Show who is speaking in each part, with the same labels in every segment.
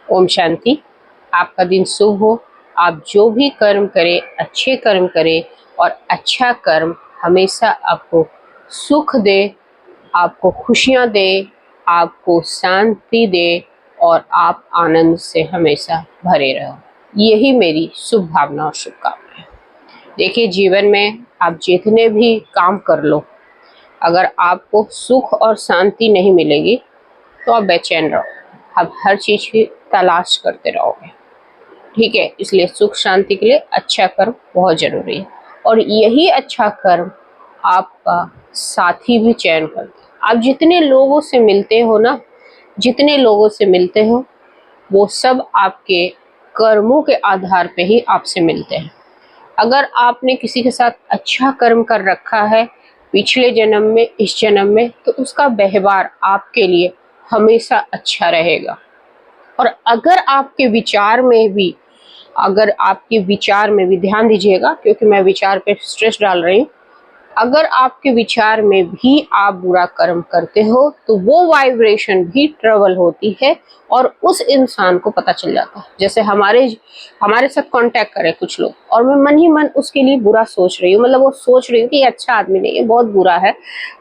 Speaker 1: ओम शांति। आपका दिन शुभ हो। आप जो भी कर्म करें अच्छे कर्म करें और अच्छा कर्म हमेशा आपको सुख दे, आपको खुशियाँ दे, आपको शांति दे और आप आनंद से हमेशा भरे रहो। यही मेरी शुभ भावना और शुभकामनाएं। देखिए, जीवन में आप जितने भी काम कर लो, अगर आपको सुख और शांति नहीं मिलेगी तो आप बेचैन रहो, आप हर चीज की तलाश करते रहोगे। ठीक है, इसलिए सुख शांति के लिए अच्छा कर्म बहुत जरूरी है और यही अच्छा कर्म आपका साथी भी चयन करता है। आप जितने लोगों से मिलते हो ना, जितने लोगों से मिलते हो वो सब आपके कर्मों के आधार पे ही आपसे मिलते हैं। अगर आपने किसी के साथ अच्छा कर्म कर रखा है पिछले जन्म में, इस जन्म में, तो उसका व्यवहार आपके लिए हमेशा अच्छा रहेगा। और अगर आपके विचार में भी, ध्यान दीजिएगा क्योंकि मैं विचार पे स्ट्रेस डाल रही हूँ, अगर आपके विचार में भी आप बुरा कर्म करते हो तो वो वाइब्रेशन भी ट्रेवल होती है और उस इंसान को पता चल जाता है। जैसे हमारे साथ कांटेक्ट करे कुछ लोग और मैं मन ही मन उसके लिए बुरा सोच रही हूँ, मतलब वो सोच रही हूँ कि ये अच्छा आदमी नहीं है, बहुत बुरा है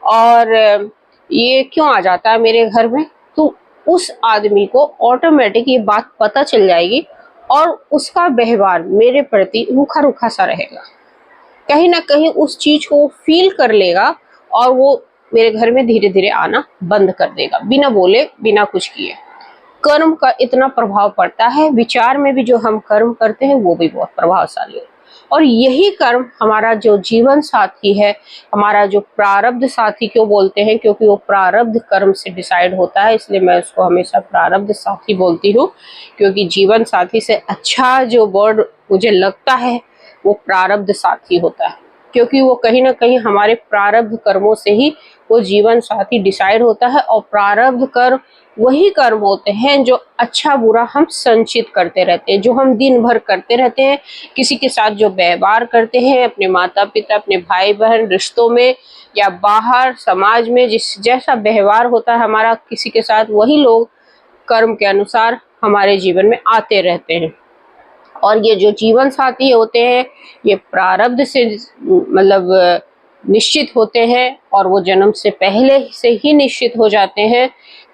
Speaker 1: और ये क्यों आ जाता है मेरे घर में, तो उस आदमी को ऑटोमेटिक ये बात पता चल जाएगी और उसका व्यवहार मेरे प्रति रूखा रूखा सा रहेगा। कहीं ना कहीं उस चीज को फील कर लेगा और वो मेरे घर में धीरे धीरे आना बंद कर देगा, बिना बोले, बिना कुछ किए। कर्म का इतना प्रभाव पड़ता है, विचार में भी जो हम कर्म करते हैं वो भी बहुत प्रभावशाली है। और यही कर्म हमारा जो जीवन साथी है, हमारा जो प्रारब्ध साथी क्यों बोलते हैं, क्योंकि वो प्रारब्ध कर्म से डिसाइड होता है, इसलिए मैं उसको हमेशा प्रारब्ध साथी बोलती हूँ। क्योंकि जीवन साथी से अच्छा जो वर्ड मुझे लगता है वो प्रारब्ध साथी होता है, क्योंकि वो कहीं ना कहीं हमारे प्रारब्ध कर्मों से ही वो जीवन साथी डिसाइड होता है। और प्रारब्ध कर्म वही कर्म होते हैं जो अच्छा बुरा हम संचित करते रहते हैं, जो हम दिन भर करते रहते हैं। किसी के साथ जो व्यवहार करते हैं, अपने माता पिता, अपने भाई बहन, रिश्तों में या बाहर समाज में, जिस जैसा व्यवहार होता है हमारा किसी के साथ, वही लोग कर्म के अनुसार हमारे जीवन में आते रहते हैं। और ये जो जीवन साथी होते हैं ये प्रारब्ध से मतलब निश्चित होते हैं और वो जन्म से पहले से ही निश्चित हो जाते हैं।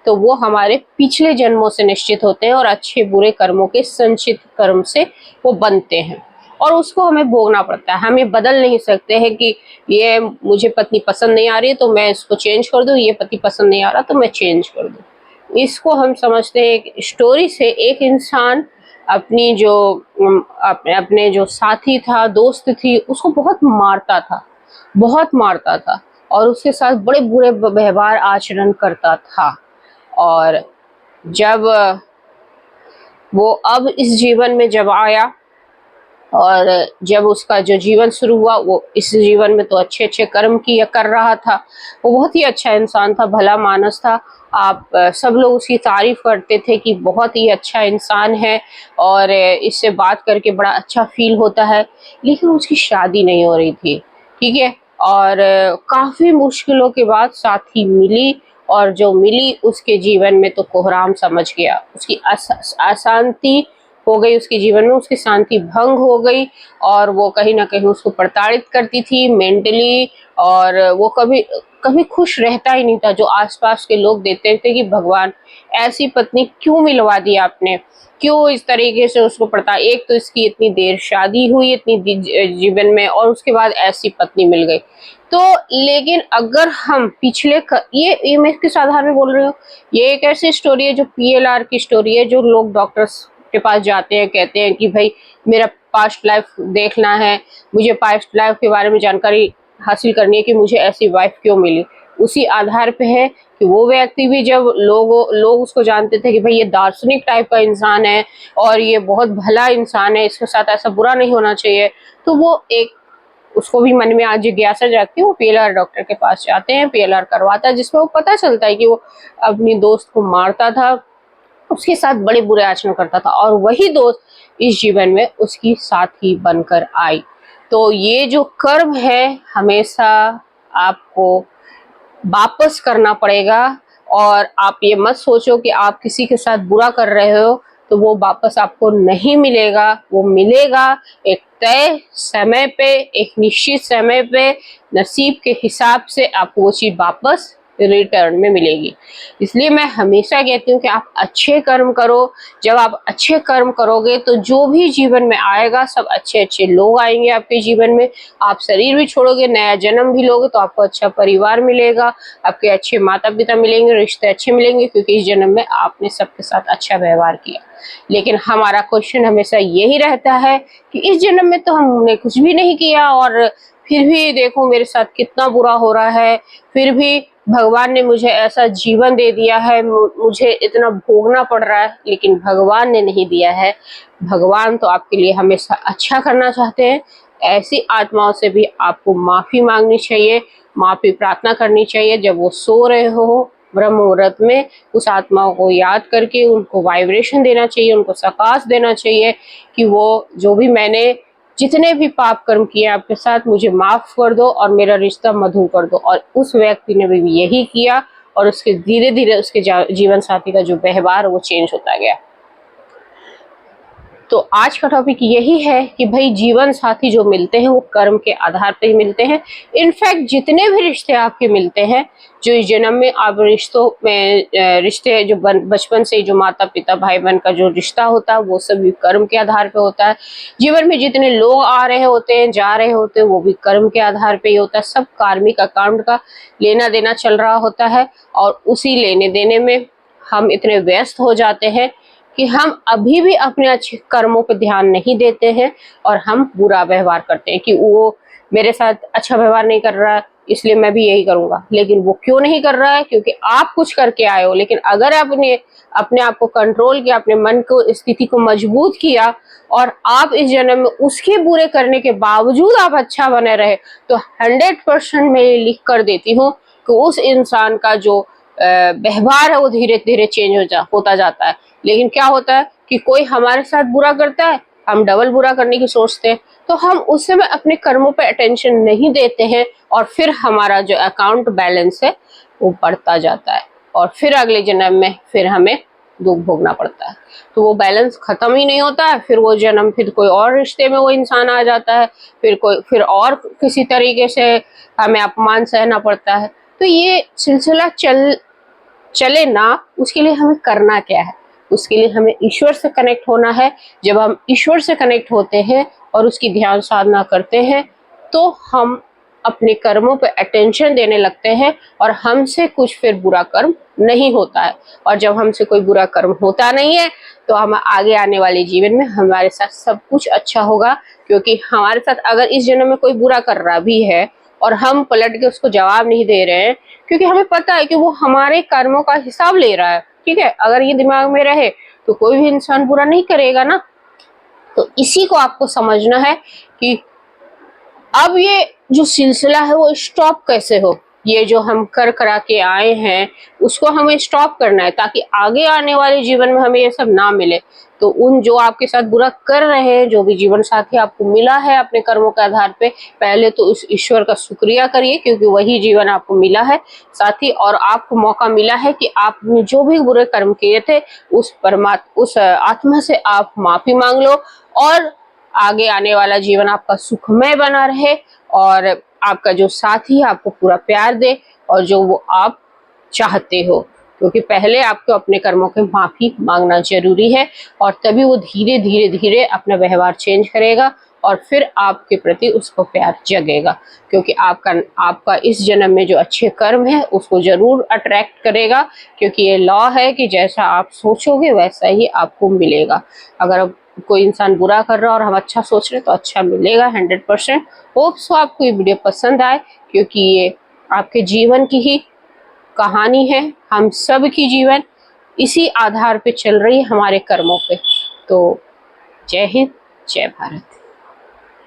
Speaker 1: तो वो हमारे पिछले जन्मों से निश्चित होते हैं और अच्छे बुरे कर्मों के संचित कर्म से वो बनते हैं और उसको हमें भोगना पड़ता है। हम ये बदल नहीं सकते हैं कि ये मुझे पत्नी पसंद नहीं आ रही है तो मैं इसको चेंज कर दूं, ये पति पसंद नहीं आ रहा तो मैं चेंज कर दूं। इसको हम समझते हैं एक स्टोरी से। एक इंसान अपनी जो अपने जो साथी था, दोस्त थी, उसको बहुत मारता था, बहुत मारता था और उसके साथ बड़े बुरे व्यवहार आचरण करता था। और जब वो अब इस जीवन में जब आया और जब उसका जो जीवन शुरू हुआ, वो इस जीवन में तो अच्छे अच्छे कर्म किया कर रहा था। वो बहुत ही अच्छा इंसान था, भला मानस था। आप सब लोग उसकी तारीफ करते थे कि बहुत ही अच्छा इंसान है और इससे बात करके बड़ा अच्छा फील होता है। लेकिन उसकी शादी नहीं हो रही थी, ठीक है। और काफी मुश्किलों के बाद साथी मिली और जो मिली उसके जीवन में तो कोहराम समझ गया। उसकी अशांति हो गई, उसके जीवन में उसकी शांति भंग हो गई और वो कहीं ना कहीं उसको प्रताड़ित करती थी मेंटली। और वो कभी कभी खुश रहता ही नहीं था। जो आसपास के लोग देते थे कि भगवान ऐसी पत्नी क्यों मिलवा दी आपने, क्यों इस तरीके से उसको पड़ता। एक तो इसकी इतनी देर शादी हुई, इतनी जीवन में, और उसके बाद ऐसी पत्नी मिल गई। तो लेकिन अगर हम पिछले ये मैं किस आधार में बोल रही हूँ, ये एक ऐसी स्टोरी है जो PLR की स्टोरी है। जो लोग डॉक्टर्स के पास जाते हैं, कहते हैं कि भाई मेरा पास्ट लाइफ देखना है, मुझे पास्ट लाइफ के बारे में जानकारी हासिल करनी है कि मुझे ऐसी वाइफ क्यों मिली। उसी आधार पे है कि वो व्यक्ति भी, जब लोग उसको जानते थे कि भाई ये दार्शनिक टाइप का इंसान है और ये बहुत भला इंसान है, इसके साथ ऐसा बुरा नहीं होना चाहिए, तो वो एक उसको भी मन में आज जिज्ञासा जागती है। वो PLR डॉक्टर के पास जाते हैं, PLR करवाता है, जिसमें वो पता चलता है कि वो अपनी दोस्त को मारता था, उसके साथ बड़े बुरे आचरण करता था और वही दोस्त इस जीवन में उसकी साथी बनकर आई। तो ये जो कर्म है हमेशा आपको वापस करना पड़ेगा। और आप ये मत सोचो कि आप किसी के साथ बुरा कर रहे हो तो वो वापस आपको नहीं मिलेगा। वो मिलेगा एक तय समय पे, एक निश्चित समय पे, नसीब के हिसाब से आपको वो चीज वापस रिटर्न में मिलेगी। इसलिए मैं हमेशा कहती हूँ कि आप अच्छे कर्म करो। जब आप अच्छे कर्म करोगे तो जो भी जीवन में आएगा सब अच्छे अच्छे लोग आएंगे आपके जीवन में। आप शरीर भी छोड़ोगे, नया जन्म भी लोगे तो आपको अच्छा परिवार मिलेगा, आपके अच्छे माता पिता मिलेंगे, रिश्ते अच्छे मिलेंगे, क्योंकि इस जन्म में आपने सबके साथ अच्छा व्यवहार किया। लेकिन हमारा क्वेश्चन हमेशा यही रहता है कि इस जन्म में तो हमने कुछ भी नहीं किया और फिर भी देखो मेरे साथ कितना बुरा हो रहा है, फिर भी भगवान ने मुझे ऐसा जीवन दे दिया है, मुझे इतना भोगना पड़ रहा है। लेकिन भगवान ने नहीं दिया है। भगवान तो आपके लिए हमेशा अच्छा करना चाहते हैं। ऐसी आत्माओं से भी आपको माफी मांगनी चाहिए, माफी प्रार्थना करनी चाहिए। जब वो सो रहे हो ब्रह्म मुहूर्त में, उस आत्माओं को याद करके उनको वाइब्रेशन देना चाहिए, उनको सकाश देना चाहिए कि वो जो भी मैंने जितने भी पाप कर्म किए आपके साथ, मुझे माफ कर दो और मेरा रिश्ता मधुर कर दो। और उस व्यक्ति ने भी यही किया और उसके धीरे धीरे उसके जीवन साथी का जो व्यवहार वो चेंज होता गया। तो आज का टॉपिक यही है कि भाई जीवन साथी जो मिलते हैं वो कर्म के आधार पर ही मिलते हैं। इनफैक्ट जितने भी रिश्ते आपके मिलते हैं, जो इस जन्म में आप रिश्तों में रिश्ते जो बचपन से जो माता पिता भाई बहन का जो रिश्ता होता है वो सभी कर्म के आधार पे होता है। जीवन में जितने लोग आ रहे होते हैं जा रहे होते हैं वो भी कर्म के आधार पे ही होता है। सब कार्मिक अकाउंट का लेना देना चल रहा होता है और उसी लेने देने में हम इतने व्यस्त हो जाते हैं कि हम अभी भी अपने अच्छे कर्मों पर ध्यान नहीं देते हैं और हम बुरा व्यवहार करते हैं कि वो मेरे साथ अच्छा व्यवहार नहीं कर रहा है इसलिए मैं भी यही करूंगा। लेकिन वो क्यों नहीं कर रहा है? क्योंकि आप कुछ करके आए हो। लेकिन अगर आपने अपने आप को कंट्रोल किया, अपने मन को स्थिति को मजबूत किया और आप इस जन्म में उसके बुरे करने के बावजूद आप अच्छा बने रहे, तो 100% मैं ये लिख कर देती हूँ कि उस इंसान का जो व्यवहार है वो धीरे धीरे चेंज होता जाता है। लेकिन क्या होता है कि कोई हमारे साथ बुरा करता है, हम डबल बुरा करने की सोचते हैं, तो हम उस समय अपने कर्मों पे अटेंशन नहीं देते हैं और फिर हमारा जो अकाउंट बैलेंस है वो बढ़ता जाता है और फिर अगले जन्म में फिर हमें दुख भोगना पड़ता है। तो वो बैलेंस खत्म ही नहीं होता है। फिर वो जन्म फिर कोई और रिश्ते में वो इंसान आ जाता है, फिर और किसी तरीके से हमें अपमान सहना पड़ता है। तो ये सिलसिला चले ना, उसके लिए हमें करना क्या है? उसके लिए हमें ईश्वर से कनेक्ट होना है। जब हम ईश्वर से कनेक्ट होते हैं और उसकी ध्यान साधना करते हैं तो हम अपने कर्मों पे अटेंशन देने लगते हैं और हमसे कुछ फिर बुरा कर्म नहीं होता है। और जब हमसे कोई बुरा कर्म होता नहीं है तो हम आगे आने वाले जीवन में हमारे साथ सब कुछ अच्छा होगा। क्योंकि हमारे साथ अगर इस जन्म में कोई बुरा कर रहा भी है और हम पलट के उसको जवाब नहीं दे रहे हैं, क्योंकि हमें पता है कि वो हमारे कर्मों का हिसाब ले रहा है, ठीक है। अगर ये दिमाग में रहे तो कोई भी इंसान बुरा नहीं करेगा ना। तो इसी को आपको समझना है कि अब ये जो सिलसिला है वो स्टॉप कैसे हो। ये जो हम कर करा के आए हैं उसको हमें स्टॉप करना है ताकि आगे आने वाले जीवन में हमें ये सब ना मिले। तो उन जो आपके साथ बुरा कर रहे हैं, जो भी जीवन साथी आपको मिला है अपने कर्मों के आधार पे, पहले तो उस ईश्वर का शुक्रिया करिए क्योंकि वही जीवन आपको मिला है साथी, और आपको मौका मिला है कि आपने जो भी बुरे कर्म किए थे उस आत्मा से आप माफी मांग लो और आगे आने वाला जीवन आपका सुखमय बना रहे और आपका जो साथी है आपको पूरा प्यार दे और जो वो आप चाहते हो। क्योंकि पहले आपको अपने कर्मों के माफी मांगना जरूरी है और तभी वो धीरे धीरे धीरे अपना व्यवहार चेंज करेगा और फिर आपके प्रति उसको प्यार जगेगा। क्योंकि आपका इस जन्म में जो अच्छे कर्म है उसको जरूर अट्रैक्ट करेगा, क्योंकि ये लॉ है कि जैसा आप सोचोगे वैसा ही आपको मिलेगा। अगर कोई इंसान बुरा कर रहा है और हम अच्छा सोच रहे तो अच्छा मिलेगा 100%। होप सो आपको ये वीडियो पसंद आए, क्योंकि ये आपके जीवन की ही कहानी है। हम सब की जीवन इसी आधार पे चल रही है, हमारे कर्मों पे। तो जय हिंद, जय भारत।